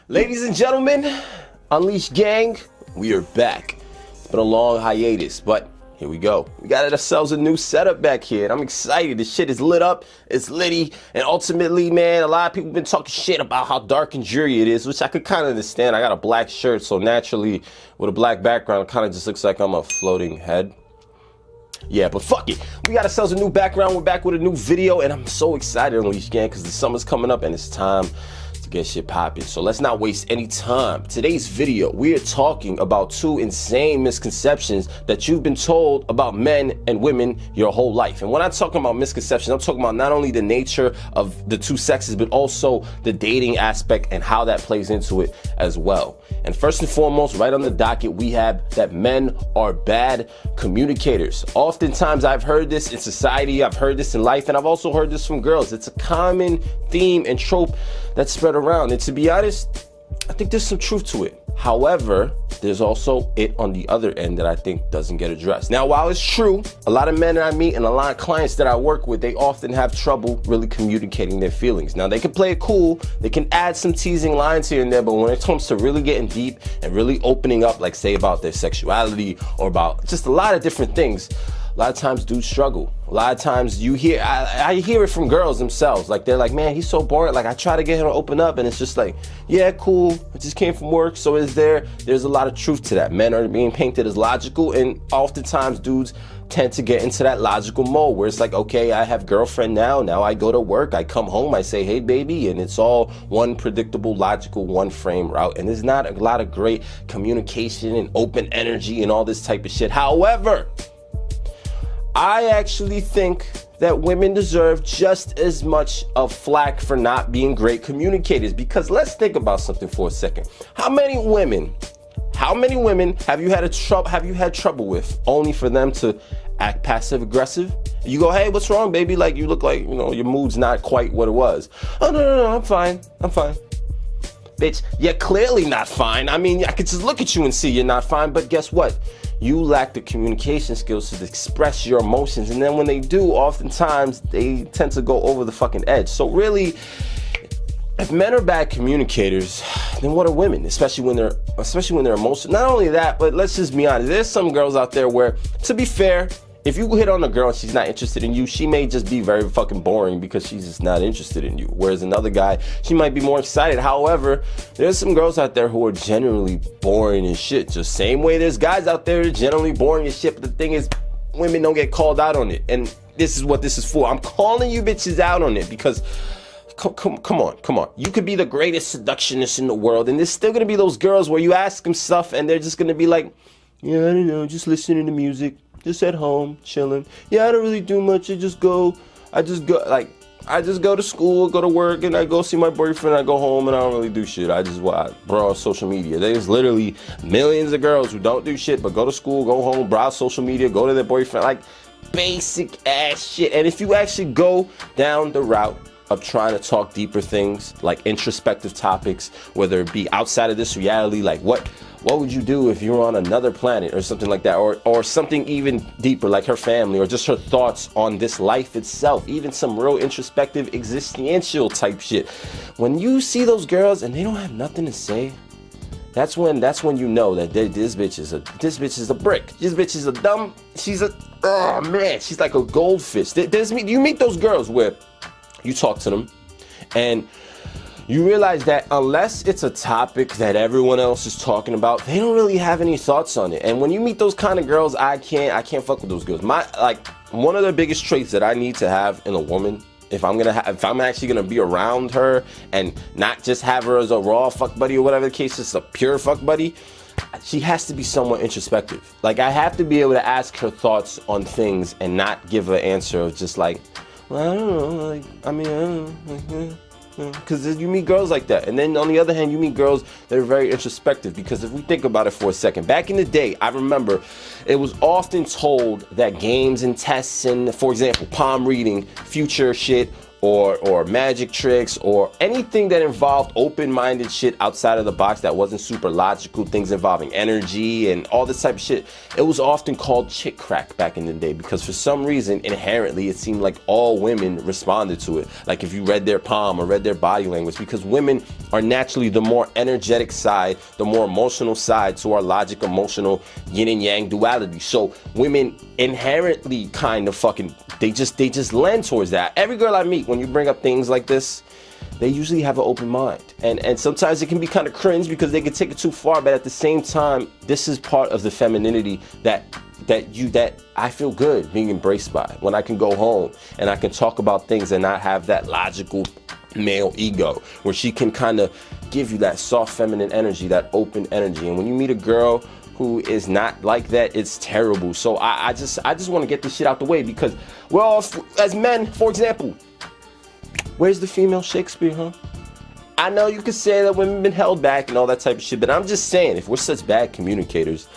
Ladies and gentlemen, Unleash Gang, we are back. It's been a long hiatus, but here we go. We got ourselves a new setup back here, and I'm excited. This shit is lit up, it's litty, and ultimately, man, a lot of people been talking shit about how dark and dreary it is, which I could kind of understand. I got a black shirt, so naturally, with a black background, it kind of just looks like I'm a floating head. Yeah, but fuck it. We got ourselves a new background. We're back with a new video, and I'm so excited, Unleash Gang, because the summer's coming up, and it's time to get shit popping. So let's not waste any time. Today's video, we are talking about two insane misconceptions that you've been told about men and women your whole life. And when I'm talking about misconceptions, I'm talking about not only the nature of the two sexes, but also the dating aspect and how that plays into it as well. And first and foremost, right on the docket, we have that men are bad communicators. Oftentimes, I've heard this in society, I've heard this in life, and I've also heard this from girls. It's a common theme and trope that's spread around. And to be honest, I think there's some truth to it. However, there's also it on the other end that I think doesn't get addressed. Now, while it's true, a lot of men that I meet and a lot of clients that I work with, they often have trouble really communicating their feelings. Now, they can play it cool, they can add some teasing lines here and there, but when it comes to really getting deep and really opening up, like say about their sexuality or about just a lot of different things, a lot of times dudes struggle. A lot of times you hear, I hear it from girls themselves. Like they're like, man, he's so boring. Like I try to get him to open up and it's just like, yeah, cool. I just came from work. So there's a lot of truth to that. Men are being painted as logical, and oftentimes dudes tend to get into that logical mode where it's like, okay, I have girlfriend now I go to work, I come home, I say, hey baby, and it's all one predictable, logical, one frame route. And there's not a lot of great communication and open energy and all this type of shit. However, I actually think that women deserve just as much of flack for not being great communicators, because let's think about something for a second. How many women have you had trouble with only for them to act passive aggressive? You go, hey, what's wrong, baby? Like you look like, you know, your mood's not quite what it was. Oh, no, I'm fine. Bitch, you're clearly not fine. I mean, I could just look at you and see you're not fine, but guess what? You lack the communication skills to express your emotions, and then when they do, oftentimes they tend to go over the fucking edge. So really, if men are bad communicators, then what are women? Especially when they're emotional. Not only that, but let's just be honest. There's some girls out there where, to be fair, if you hit on a girl and she's not interested in you, she may just be very fucking boring because she's just not interested in you. Whereas another guy, she might be more excited. However, there's some girls out there who are generally boring as shit. Just same way there's guys out there that are generally boring as shit. But the thing is, women don't get called out on it. And this is what this is for. I'm calling you bitches out on it because come on. You could be the greatest seductionist in the world, and there's still gonna be those girls where you ask them stuff and they're just gonna be like, yeah, I don't know, just listening to music. Just at home, chilling. Yeah, I don't really do much. I just go to school, go to work, and I go see my boyfriend. I go home, and I don't really do shit. I just browse social media. There's literally millions of girls who don't do shit, but go to school, go home, browse social media, go to their boyfriend. Like basic ass shit. And if you actually go down the route of trying to talk deeper things, like introspective topics, whether it be outside of this reality, like what would you do if you were on another planet or something like that, or something even deeper like her family, or just her thoughts on this life itself, even some real introspective existential type shit. When you see those girls and they don't have nothing to say, that's when you know that this bitch is a brick. This bitch is a dumb, she's like a goldfish. You meet those girls where you talk to them and you realize that unless it's a topic that everyone else is talking about, they don't really have any thoughts on it. And when you meet those kind of girls, I can't fuck with those girls. One of the biggest traits that I need to have in a woman, if I'm actually gonna be around her and not just have her as a raw fuck buddy or whatever the case is, a pure fuck buddy, she has to be somewhat introspective. Like I have to be able to ask her thoughts on things and not give her an answer of just like, well, I don't know, like, I mean, I don't know, like, because you meet girls like that, and then on the other hand you meet girls that are very introspective. Because if we think about it for a second, back in the day, I remember it was often told that games and tests and, for example, palm reading, future shit, or magic tricks or anything that involved open-minded shit outside of the box that wasn't super logical, things involving energy and all this type of shit, it was often called chick crack back in the day, because for some reason inherently it seemed like all women responded to it. Like if you read their palm or read their body language, because women are naturally the more energetic side, the more emotional side to our logic, emotional yin and yang duality. So women inherently kind of fucking, they just lend towards that. Every girl I meet, when you bring up things like this, they usually have an open mind, and sometimes it can be kind of cringe because they can take it too far, but at the same time, this is part of the femininity that I feel good being embraced by, when I can go home and I can talk about things and not have that logical male ego, where she can kind of give you that soft feminine energy, that open energy. And when you meet a girl who is not like that, it's terrible. So I just want to get this shit out the way, because we're all, as men, for example, where's the female Shakespeare, huh? I know you could say that women been held back and all that type of shit, but I'm just saying, if we're such bad communicators,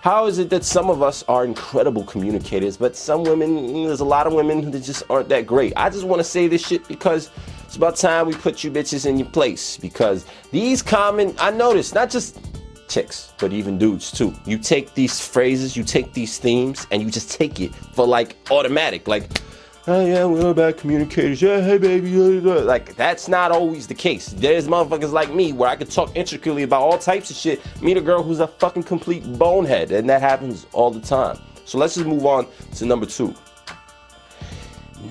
how is it that some of us are incredible communicators, but some women, there's a lot of women that just aren't that great? I just want to say this shit because it's about time we put you bitches in your place, because these common, I noticed, not just chicks, but even dudes too. You take these phrases, you take these themes, and you just take it for like automatic, like, oh yeah, we're bad communicators, yeah, hey baby, like that's not always the case. There's motherfuckers like me where I could talk intricately about all types of shit, meet a girl who's a fucking complete bonehead, and that happens all the time. So let's just move on to number two.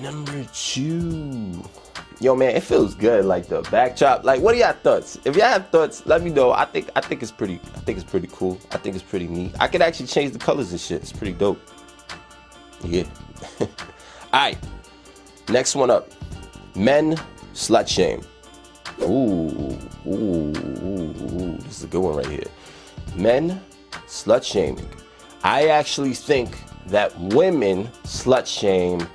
Number two. Yo man, it feels good, like the backdrop. Like, what are y'all thoughts? If y'all have thoughts, let me know. I think it's pretty cool. I think it's pretty neat. I could actually change the colors and shit. It's pretty dope. Yeah. Alright. Next one up. Men slut shame. Ooh. This is a good one right here. Men slut shaming. I actually think that women slut shame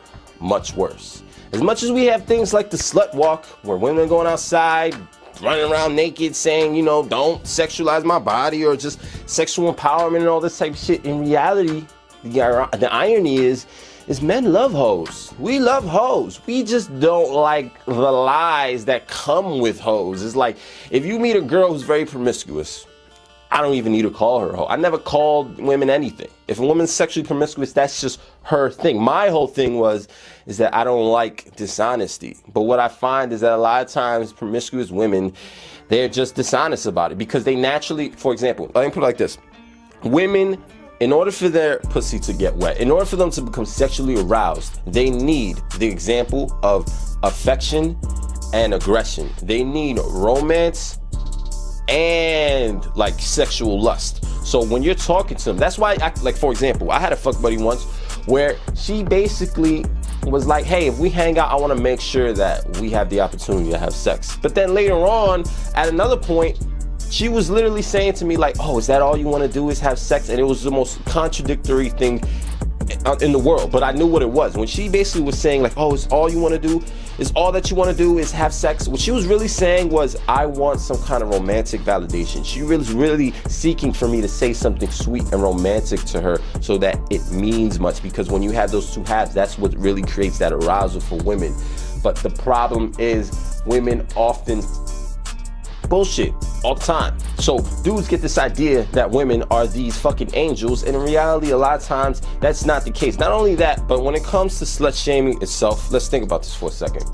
much worse. As much as we have things like the slut walk, where women are going outside, running around naked, saying, you know, don't sexualize my body, or just sexual empowerment and all this type of shit, in reality, the irony is men love hoes. We love hoes. We just don't like the lies that come with hoes. It's like, if you meet a girl who's very promiscuous, I don't even need to call her a hoe. I never called women anything. If a woman's sexually promiscuous, that's just her thing. My whole thing is that I don't like dishonesty. But what I find is that a lot of times promiscuous women, they're just dishonest about it, because they naturally, for example, let me put it like this. Women, in order for their pussy to get wet, in order for them to become sexually aroused, they need the example of affection and aggression. They need romance and like sexual lust. So when you're talking to them, that's why like, for example, I had a fuck buddy once where she basically was like, hey, if we hang out, I want to make sure that we have the opportunity to have sex. But then later on, at another point, she was literally saying to me like, oh, is that all you want to do is have sex? And it was the most contradictory thing in the world, but I knew what it was. When she basically was saying like, oh, it's all you want to do, is all that you want to do is have sex, what she was really saying was, I want some kind of romantic validation. She was really seeking for me to say something sweet and romantic to her so that it means much, because when you have those two halves, that's what really creates that arousal for women. But the problem is women often bullshit all the time. So dudes get this idea that women are these fucking angels, and in reality, a lot of times that's not the case. Not only that, but when it comes to slut shaming itself, let's think about this for a second.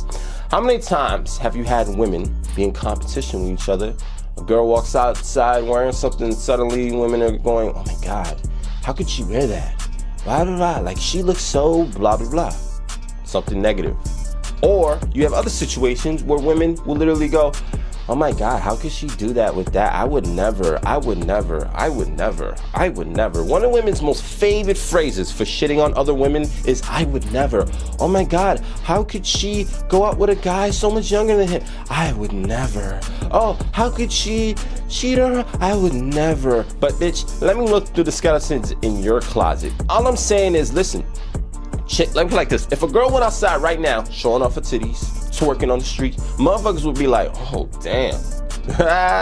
How many times have you had women be in competition with each other? A girl walks outside wearing something, and suddenly women are going, oh my god, how could she wear that? Blah blah blah, like she looks so blah blah blah. Something negative. Or you have other situations where women will literally go, oh my god, how could she do that with that? I would never. One of women's most favorite phrases for shitting on other women is, I would never. Oh my god, how could she go out with a guy so much younger than him? I would never. Oh, how could she cheat on her? I would never. But bitch, let me look through the skeletons in your closet. All I'm saying is, listen, let me put it like this. If a girl went outside right now, showing off her titties, twerking on the street, motherfuckers would be like, oh damn.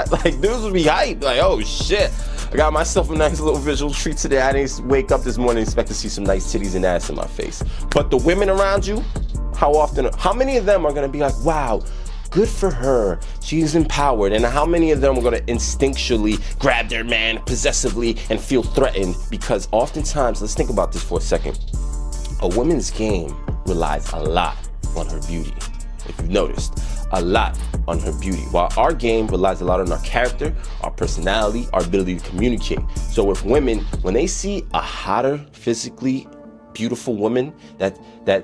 Like dudes would be hyped, like, oh shit, I got myself a nice little visual treat today. I didn't wake up this morning and expect to see some nice titties and ass in my face. But the women around you, how many of them are going to be like, wow, good for her, she's empowered? And how many of them are going to instinctually grab their man possessively and feel threatened? Because oftentimes, let's think about this for a second, a woman's game relies a lot on her beauty. If you've noticed, a lot on her beauty, while our game relies a lot on our character, our personality, our ability to communicate. So if women, when they see a hotter, physically beautiful woman that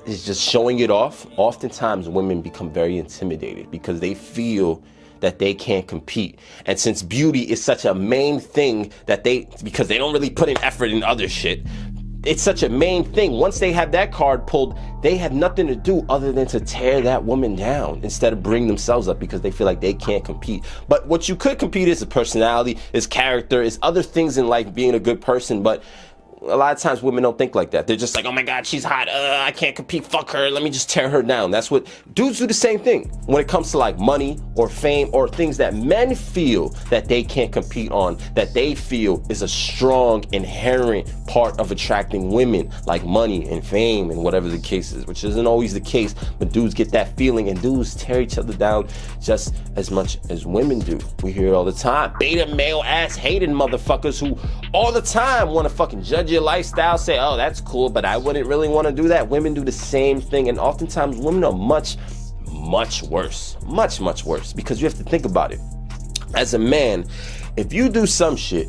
is just showing it off, oftentimes women become very intimidated because they feel that they can't compete. And since beauty is such a main thing because they don't really put in effort in other shit, it's such a main thing. Once they have that card pulled, they have nothing to do other than to tear that woman down instead of bring themselves up, because they feel like they can't compete. But what you could compete is a personality, is character, is other things in life, being a good person. But a lot of times women don't think like that. They're just like, oh my God, she's hot. I can't compete. Fuck her. Let me just tear her down. That's what dudes do. The same thing when it comes to like money or fame or things that men feel that they can't compete on, that they feel is a strong inherent part of attracting women, like money and fame and whatever the case is, which isn't always the case. But dudes get that feeling, and dudes tear each other down just as much as women do. We hear it all the time. Beta male ass hating motherfuckers who all the time want to fucking judge your lifestyle, say, oh, that's cool, but I wouldn't really want to do that. Women do the same thing, and oftentimes women are much worse, much worse, because you have to think about it. As a man, if you do some shit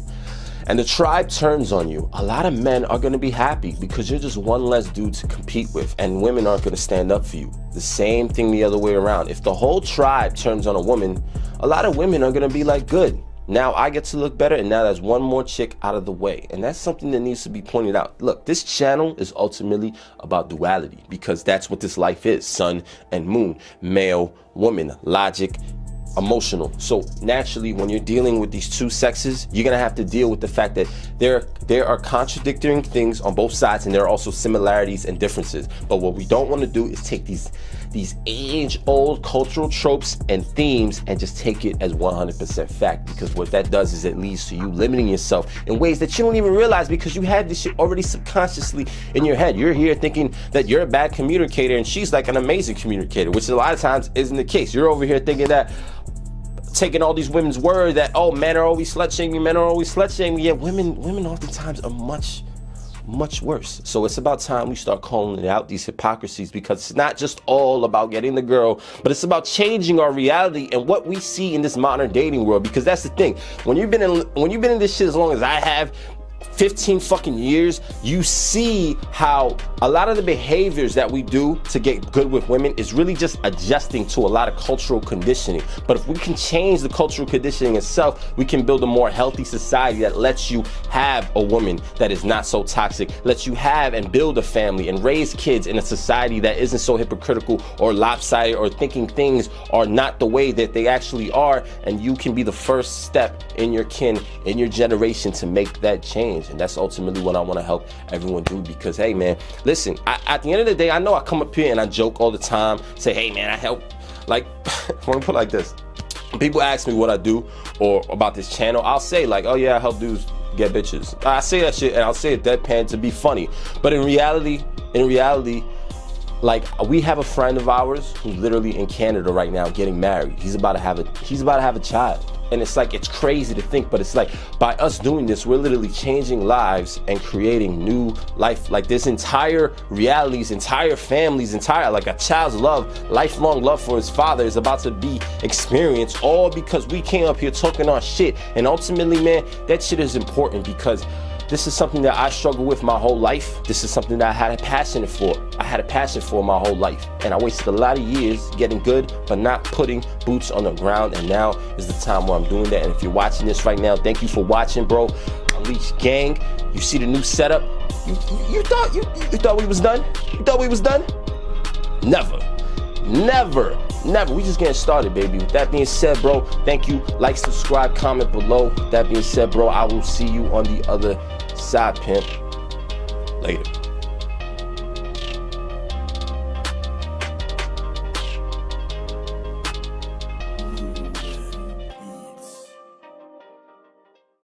and the tribe turns on you, a lot of men are going to be happy because you're just one less dude to compete with, and women aren't going to stand up for you. The same thing the other way around. If the whole tribe turns on a woman, a lot of women are going to be like, good, now I get to look better, and now there's one more chick out of the way. And that's something that needs to be pointed out. Look, this channel is ultimately about duality, because that's what this life is: sun and moon, male, woman, logic, emotional. So naturally, when you're dealing with these two sexes, you're gonna have to deal with the fact that there are contradicting things on both sides, and there are also similarities and differences. But what we don't want to do is take these age-old cultural tropes and themes and just take it as 100% fact, because what that does is it leads to you limiting yourself in ways that you don't even realize, because you have this shit already subconsciously in your head. You're here thinking that you're a bad communicator and she's like an amazing communicator, which a lot of times isn't the case. You're over here thinking that, taking all these women's word that, oh, men are always slut-shaming, men are always slut-shaming. Yeah, women oftentimes are much worse. So it's about time we start calling out these hypocrisies, because it's not just all about getting the girl, but it's about changing our reality and what we see in this modern dating world. Because that's the thing, when you've been in this shit as long as I have, 15 fucking years, you see how a lot of the behaviors that we do to get good with women is really just adjusting to a lot of cultural conditioning. But if we can change the cultural conditioning itself, we can build a more healthy society that lets you have a woman that is not so toxic, lets you have and build a family and raise kids in a society that isn't so hypocritical or lopsided or thinking things are not the way that they actually are. And you can be the first step in your kin, in your generation, to make that change. And that's ultimately what I want to help everyone do, because, hey, man, listen, at the end of the day, I know I come up here and I joke all the time, say, hey, man, I help. Like, let me put it like this. When people ask me what I do or about this channel, I'll say, like, oh, yeah, I help dudes get bitches. I say that shit, and I'll say it deadpan to be funny. But in reality, like, we have a friend of ours who's literally in Canada right now getting married. He's about to have a child. And it's like, it's crazy to think, but it's like, by us doing this, we're literally changing lives and creating new life. Like, this entire realities, entire families, like a child's love, lifelong love for his father is about to be experienced, all because we came up here talking our shit. And ultimately, man, that shit is important, because this is something that I struggled with my whole life. This is something that I had a passion for. I had a passion for my whole life. And I wasted a lot of years getting good, but not putting boots on the ground. And now is the time where I'm doing that. And if you're watching this right now, thank you for watching, bro. Unleash Gang. You see the new setup. You thought we was done? You thought we was done? Never. We just getting started, baby. With that being said, bro, thank you. Like, subscribe, comment below. With that being said, bro, I will see you on the other side, pimp. Later.